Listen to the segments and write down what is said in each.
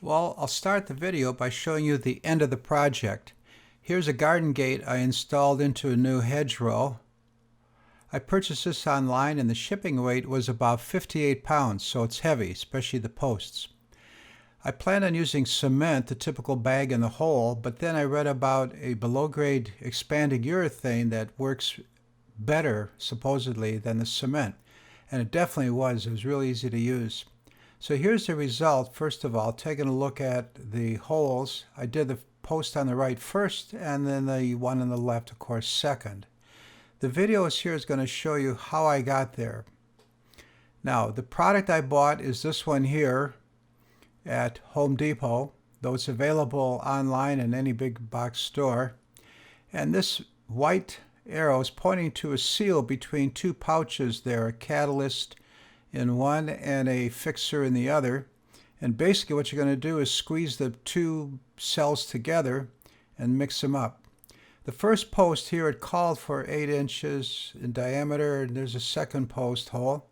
Well, I'll start the video by showing you the end of the project. Here's a garden gate I installed into a new hedgerow. I purchased this online and the shipping weight was about 58 pounds, so it's heavy, especially the posts. I planned on using cement, the typical bag in the hole, but then I read about a below-grade expanding urethane that works better, supposedly, than the cement. And it definitely was. It was really easy to use. So here's the result. First of all, taking a look at the holes. I did the post on the right first, and then the one on the left, of course, second. The video here is going to show you how I got there. Now, the product I bought is this one here at Home Depot, though it's available online in any big box store. And this white arrow is pointing to a seal between two pouches there, a catalyst in one and a fixer in the other. And basically what you're going to do is squeeze the two cells together and mix them up. The first post here, it called for 8 inches in diameter, and there's a second post hole.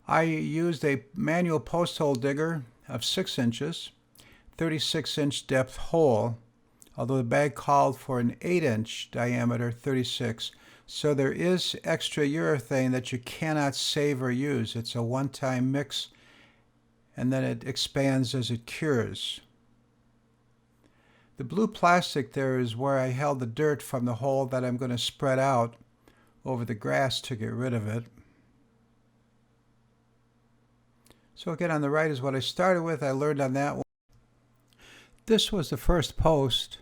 I used a manual post hole digger of 6 inches, 36-inch depth hole, although the bag called for an 8-inch diameter, 36. So there is extra urethane that you cannot save or use. It's a one-time mix, and then it expands as it cures. The blue plastic there is where I held the dirt from the hole that I'm going to spread out over the grass to get rid of it. So again, on the right is what I started with. I learned on that one. This was the first post.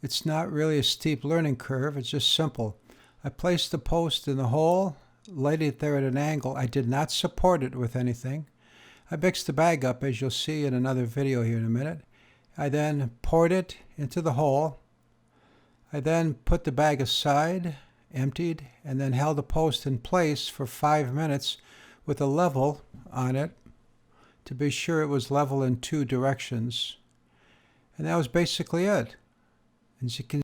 It's not really a steep learning curve. It's just simple. I placed the post in the hole, laid it there at an angle. I did not support it with anything. I mixed the bag up, as you'll see in another video here in a minute. I then poured it into the hole. I then put the bag aside, emptied, and then held the post in place for 5 minutes with a level on it to be sure it was level in 2 directions. And that was basically it. As you can,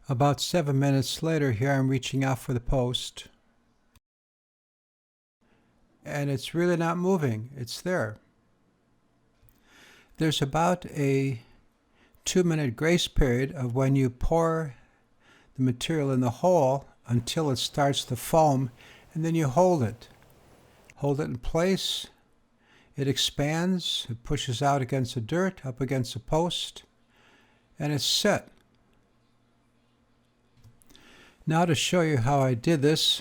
about 7 minutes later, here I'm reaching out for the post. And it's really not moving. It's there. There's about a 2-minute grace period of when you pour the material in the hole until it starts to foam, and then you hold it. Hold it in place. It expands. It pushes out against the dirt, up against the post, and it's set. Now to show you how I did this,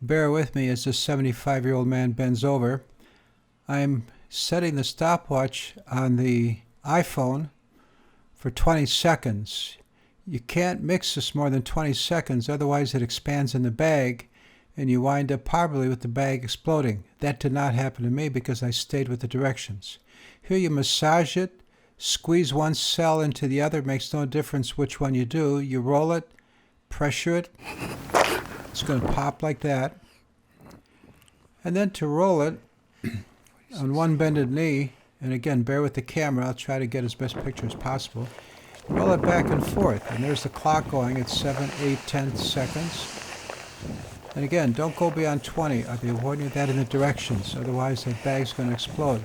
bear with me as this 75-year-old man bends over. I'm setting the stopwatch on the iPhone for 20 seconds. You can't mix this more than 20 seconds, otherwise it expands in the bag and you wind up probably with the bag exploding. That did not happen to me because I stayed with the directions. Here you massage it, squeeze one cell into the other, makes no difference which one you do. You roll it, pressure it, it's going to pop like that. And then to roll it on one bended knee, and again, bear with the camera, I'll try to get as best picture as possible. Roll it back and forth, and there's the clock going at 7, 8, 10 seconds. And again, don't go beyond 20. I'll be warning you that in the directions, otherwise that bag's going to explode.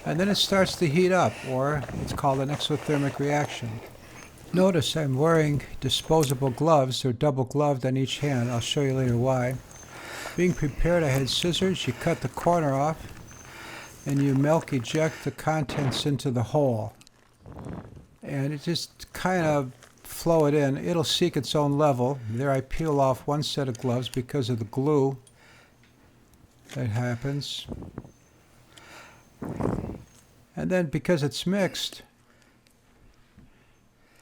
And then it starts to heat up, or it's called an exothermic reaction. Notice I'm wearing disposable gloves. They're double gloved on each hand. I'll show you later why. Being prepared, I had scissors. You cut the corner off, and you milk eject the contents into the hole. And it just kind of flow it in. It'll seek its own level. There I peel off one set of gloves because of the glue that happens. And then because it's mixed,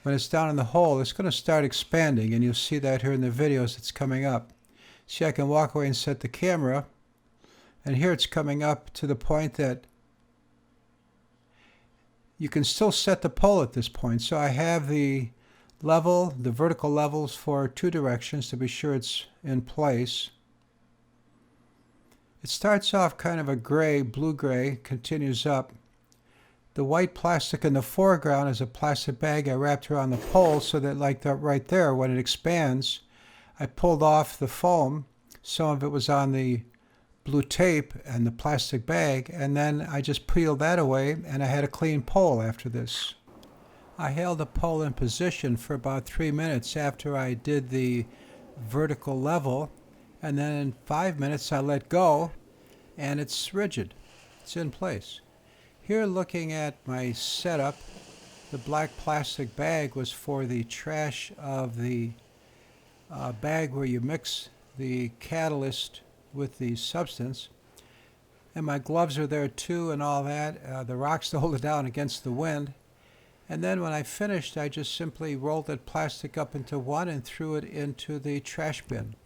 when it's down in the hole, it's going to start expanding, and you'll see that here in the videos it's coming up. See, I can walk away and set the camera, and here it's coming up to the point that you can still set the pole at this point. So I have the level, the vertical levels for 2 directions to be sure it's in place. It starts off kind of a gray, blue-gray, continues up. The white plastic in the foreground is a plastic bag I wrapped around the pole so that, like that right there, when it expands, I pulled off the foam. Some of it was on the blue tape and the plastic bag, and then I just peeled that away, and I had a clean pole after this. I held the pole in position for about 3 minutes after I did the vertical level, and then in 5 minutes I let go, and it's rigid. It's in place. Here, looking at my setup, the black plastic bag was for the trash of the bag where you mix the catalyst with the substance, and my gloves are there too and all that, the rocks to hold it down against the wind. And then when I finished, I just simply rolled that plastic up into one and threw it into the trash bin.